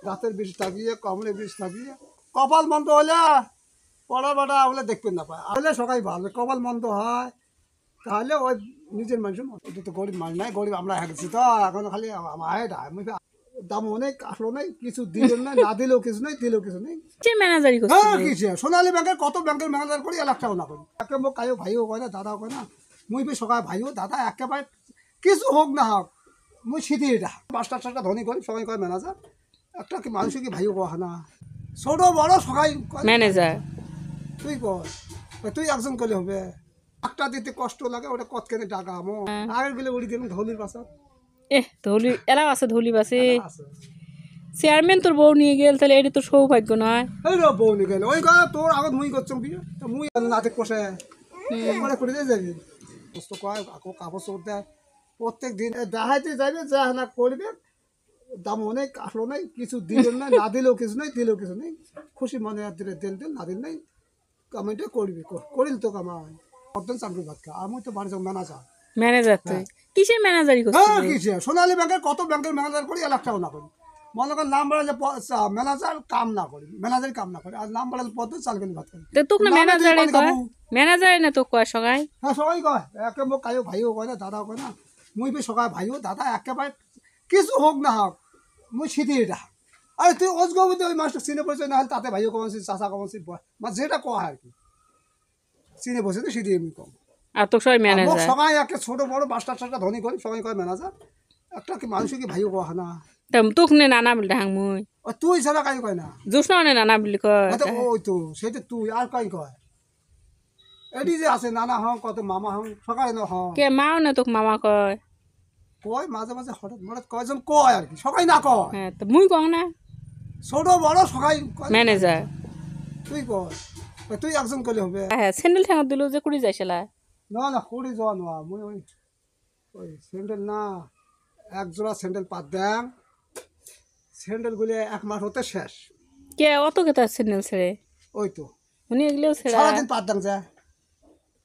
গাছের বীজ লাগিয়ে কমলের বীজ লাগিয়ে কপাল মন্দ হলে পড়া বাটা হলে দেখবেন না পায় হলে সবাই ভালো কপাল মন্দ হয় তাহলে ওই নিজের মানুষের ওটা তো গরিব মানুষ নাই গরিব আমরা হয়ে গেছি তো এখন খালি দাম অনেক আসলো নেই কিছু দিলেন না না দিলেও কিছু নেই দিলেও কিছু নেই ম্যানেজারি হ্যাঁ কিছু সোনালী ব্যাংকের কত ব্যাংকের ম্যানেজার করি 1 লাখ টাকা না করি একে মোক কায়ো ভাইও কয় না দাদাও কয় না মুই সকাল ভাইও দাদা একেবারে কিছু হোক না হোক মুই সিধি এটা 5টা ধনী করি সবাই কয় ম্যানেজার একটা কি মানুষ কি ভাইও কয় না ছোট বড় সবাই ম্যানেজার তুই কর তুই একজন করলে হবে একটা দিতে কষ্ট লাগে ওটা কত কেনে টাকা আমো আগের গেলে উড়ি দিলাম ধলির বাসা ধৌলি এলাও আছে ধৌলি বাসে চেয়ারম্যান তোর বউ নিয়ে গেল তাহলে এটা তোর সৌভাগ্য নয় এই রে বউ নিয়ে গেল ওই কথা তোর আগত মুই করছম বিয়ে তো মুই নাতে কষে করে করে দিয়ে যাবি কষ্ট কয় আকৌ কাপড় চোপড় দেয় প্রত্যেক দিন দেখাইতে যাবে যা না করবে দাম অনেক আসলো নেই কিছু দিলেন না না দিলেও কিছু নেই দিলেও কিছু নেই খুশি মনে দিলে দিল দিল না দিল নেই কামাইটা করবি করিল তো কামাই অর্ধন চাকরি ভাত খা আমি তো বাড়ি যাবো ম্যানেজার তুই কিসের ম্যানেজারি হ্যাঁ কিসে সোনালী ব্যাংকের কত ব্যাংকের ম্যানেজার করি 1 লাখ টাকা না করি মনে করেন নাম বাড়ালে ম্যানেজার কাম না করি ম্যানেজার কাম না করি আর নাম বাড়ালে পদ চালকেন ভাত করি তোকে না ম্যানেজারে কয় ম্যানেজারে না তো কয় সবাই হ্যাঁ সবাই কয় একে মোক কায়ো ভাইও কয় না দাদাও কয় না মুই সকাল ভাইও দাদা একেবারে কিছু হোক না হোক মুই সিধি এটা আরে তুই অজগবতে ওই মাস্টার চিনে পড়েছে না হলে তাতে ভাইও কমাচ্ছি চাষা কমাচ্ছি যেটা কয় আর কি চিনে বসে তো সিধি এমনি কম আর তো সবাই ম্যানেজার সবাই একটা ছোট বড় 5টা ধনী করি সবাই কয় ম্যানেজার একটা কি মানুষ কি ভাইও কয় না তোকে নে নানা বলি ডাং মুই তুই ছাড়া কাই কয় না জোসনা নে নানা বলি কয় ওই তো সেটা তুই আর কাই কয় এটি যে আছে নানা হং কত মামা হং সকালে ন হং কে মাও না তোকে মামা কয় কয় মাঝে মাঝে হঠাৎ কয়জন কয় আর কি সবাই না কয় হ্যাঁ তো মুই কও না ছোট বড় সবাই ম্যানেজার তুই কয় তুই একজন করলে হবে হ্যাঁ স্যান্ডেল ঠেঙা দিল যে কুড়ি যাইছিলা না কুড়ি যাওয়া নোয়া মুই ওই স্যান্ডেল না এক জোড়া স্যান্ডেল পাত দেন স্যান্ডেলগুলি 1 মাস হতে শেষ কে অত কে তার স্যান্ডেল ছেড়ে ওই তো উনি এগুলো ছেড়ে সারাদিন পাত দেন যায়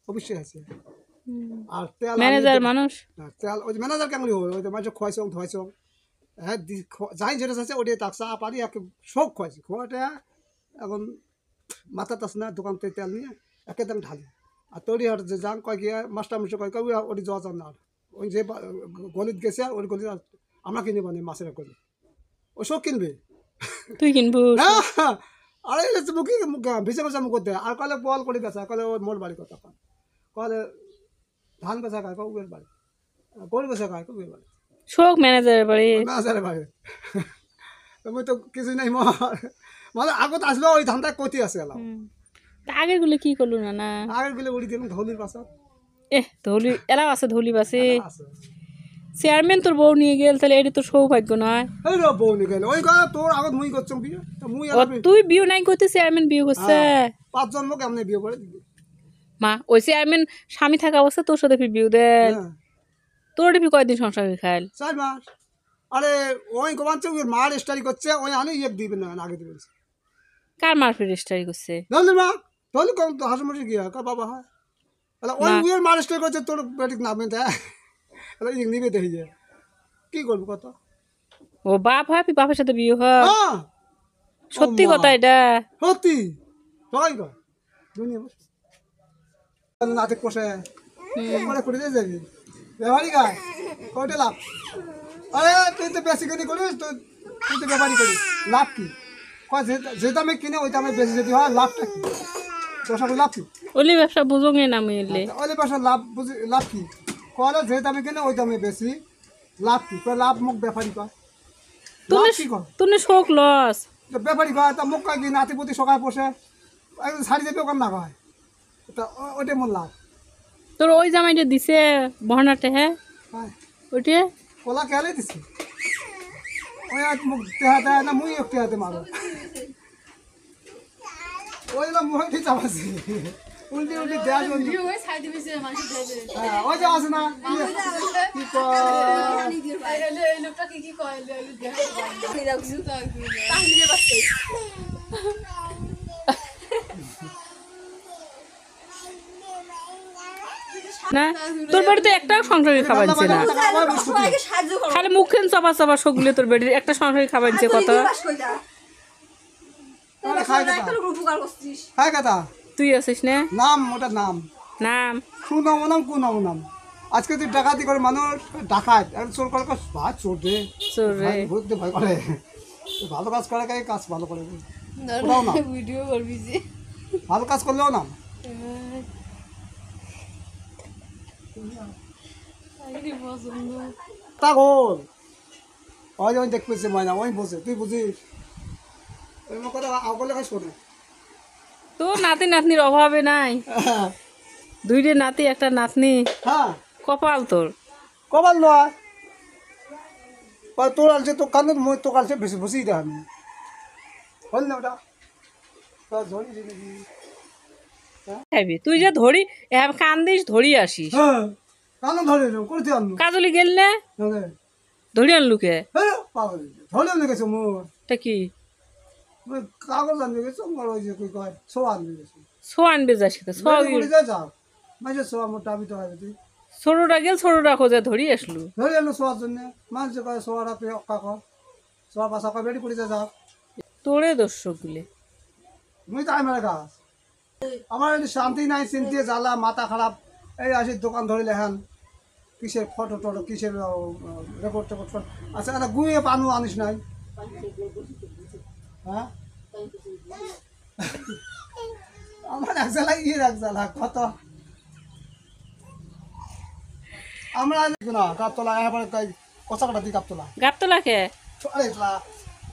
অবশ্যই আছে আর তেল ম্যানেজার মানুষ তেল ওই ম্যানেজার কেমন হবে ওই তো মানুষ খোয়াইছ ধোয়াইছ হ্যাঁ যাই যেটা আছে ওটাই তাকসা পারি এক সব খোয়াইছি খোয়াটা এখন মাথা তাস না দোকান থেকে তেল নিয়ে একদম ঢালি আর তৈরি হাট যে যান কয় গিয়ে মাস্টার মাস্টার কয় কবি ওটি যাওয়া যান না ওই যে গলিত গেছে ওই গলিত আমরা কিনব না মাছের গলি ও সব কিনবে তুই কিনবো আরে মুখে ভিজে ভিজে মুখ করতে আর কলে বল করে গেছে কলে ওর মোর বাড়ি কথা কলে ধান বেচা খায় কবের বাড়ি গরু বেচা খায় কবের বাড়ি শোক ম্যানেজারের বাড়ি ম্যানেজারের বাড়ি আমি তো কিছু নাই মানে আগত আসলো ওই ধানটা কতি আছে এলাম আগের গুলো কি করলো না আগের গুলো উড়ি দিলাম ধলির বাসা ধৌলি এলাও আছে ধৌলি বাসে চেয়ারম্যান তোর বউ নিয়ে গেল তাহলে এটা তোর সৌভাগ্য নয় এই রে বউ নিয়ে গেল ওই কথা তোর আগত মুই করছম বিয়ে মুই তুই বিয়ে নাই করতে চেয়ারম্যান বিয়ে করছে 5 জন লোক এমনি বিয়ে করে মা ওই চেয়ারম্যান স্বামী থাকা অবস্থা তোর সাথে বিয়ে দেন তোর ডিপি কয়দিন সংসার খাইল 4 মাস আরে ওই গোবাঞ্চ মার স্টাডি করছে ওই আনি এক দিবে না আগে দিবে কার মার ফিরে স্টাডি করছে ধলি মা ধলি কম তো হাসমুজি গিয়া কার বাবা হয় তাহলে ওই উয়ের মার স্টাডি করছে তোর বেটিক নামে দেয় তাহলে ইং নিবে দেখি যায় কি করবো কত ও বাপ হয় বাপের সাথে বিয়ে হয় সত্যি কথা এটা সত্যি সবাই কয় দুনিয়া নাতে কষে করে করে দিয়ে যাবি ব্যাপারী গায় কয়টা লাভ আরে তুই তো বেশি কিনে করিস তুই তো ব্যাপারী করিস লাভ কি কয় যে দামে কিনে ওই দামে বেশি যদি হয় লাভটা কি তোর লাভ কি ওলি ব্যবসা বুঝোগে না মিললে ওলি ব্যবসা লাভ কি কলে যে দামে কিনে ওই দামে বেশি লাভ কি কয় লাভ মুখ ব্যাপারী কয় তুমি শোক লস ব্যাপারী কয় তা মুখ কয় কি নাতিপতি সকায় পোষে একদম শাড়ি যাবে ওখান না কয় তা ওইটাই মোর লাভ তোর ওই জামাইটা দিছে বহনাতে হ্যাঁ ওইটা কলা কেলে দিছে ওই এক মুখ দেহা দেয় না মুই একটু হাতে মারো ওই না মুখ ঠিক চাপাছি উল্টি উল্টি দেয়া ওই যে আছে না কি না তোর বাড়িতে একটাও সংসারী খাবাইছে না খালি মুখেন চাপা চাপা সবগুলো তোর বাড়ির একটা সংসারী খাবাইছে কত খায় কথা তুই আছিস না নাম ওটা নাম নাম সুনাম নাম কুনাম নাম আজকে তুই ডাকাতি করে মানুষ ডাকাত এখন চোর করে ভাত চোর রে চোর রে ভূত ভয় করে ভালো কাজ করে কাজ ভালো করে ওটাও না ভিডিও করবি যে ভালো কাজ করলেও না তা গোল ওই ওই দেখতেছে ময়না ওই বোঝে তুই বুঝিস ওই কথা আগলে কাজ শোনে তো নাতি নাতনির অভাবে নাই দুইটে নাতি একটা নাতনি হ্যাঁ কপাল তোর কবার নয় তোর আলছে তো কানে মই তো কালছে বেশি বসেই দেয় আমি হল না ওটা ধরি খাইবি তুই যে ধরি কান্দিস ধরি আসিস হ্যাঁ কানে ধরে করতে আনলো কাজলি গেল না ধরি আনলু কে হ্যাঁ পাগল ধরে আনলে গেছে মোর তা কি কাগজ আনলে গেছে মোর ওই যে কই কয় ছো আনলে গেছে ছো আনবে যাস তো ছো যাও মাঝে ছো আমার টাবি তো হবে তুই ছোটটা গেল ছোটটা খোঁজা ধরি আসলু ধরে আনলো শোয়ার জন্য মানুষ কয় শোয়ার আপনি অক্কা কর শোয়ার বাসা কয় বেড়ি পড়ে যাও তোরে দর্শক গুলে মুই তো আমার গাছ আমার শান্তি নাই চিন্তি জ্বালা মাথা খারাপ এই আসি দোকান ধরে লেখান কিসের ফটো টটো কিসের রেকর্ড টেকর্ড আচ্ছা একটা গুঁয়ে পানু আনিস নাই হ্যাঁ আমার এক জ্বালা এক জ্বালা কত আমরা না কাপতলা এবার কষা কাটা দিই কাপতলা গাবতলা কে আরে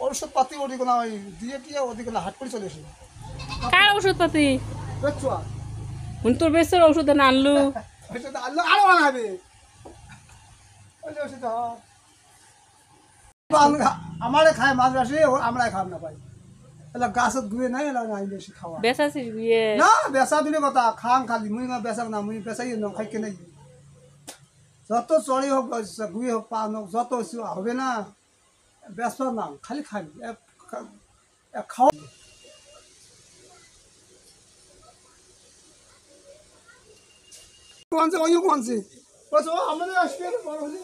ওষুধ পাতি ওদিকে না ওই দিয়ে টিয়ে ওদিকে না হাট করে চলে এসে কার ওষুধ পাতি দেখছো তোর বেশের ওষুধ না আনলু ওইটা তো আল্লাহ আরো বানাবে ওই যে ওষুধ আমারে খায় মাছ আসে আমরা খাব না পাই এলা গাছত গুয়ে নাই এলা নাই বেশি খাওয়া বেসাছিস বিয়ে না বেসা দিলে কথা খাং খালি মুই না বেসা না মুই বেসাই না খাই কে নাই যত চড়ি হোক গুয়ে হোক পান হোক যত হবে না বেসা না খালি খাবি খাওয়া কোনছে ওই কোনছে বস ও আমাদের আসবে বড় হলে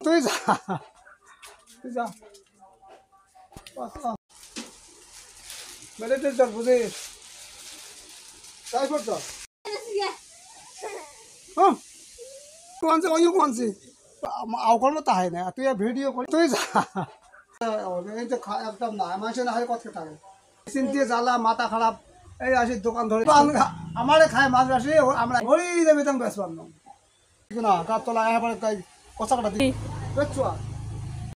তুই যা তুই যা মেলে তো বুঝে তাই করতো হ্যাঁ কোনছে ওই কোনছে আউকল মতো হয় না তুই ভিডিও করি তুই যা এই তো একদম না মানুষের না হয় কথা থাকে চিন্তি জ্বালা মাথা খারাপ এই আসি দোকান ধরে আমারে খায় মাছ আসে আমরা ঘড়ি দেবে তো বেসবার না কাপতলা এবার কষা কাটা দিই দেখছো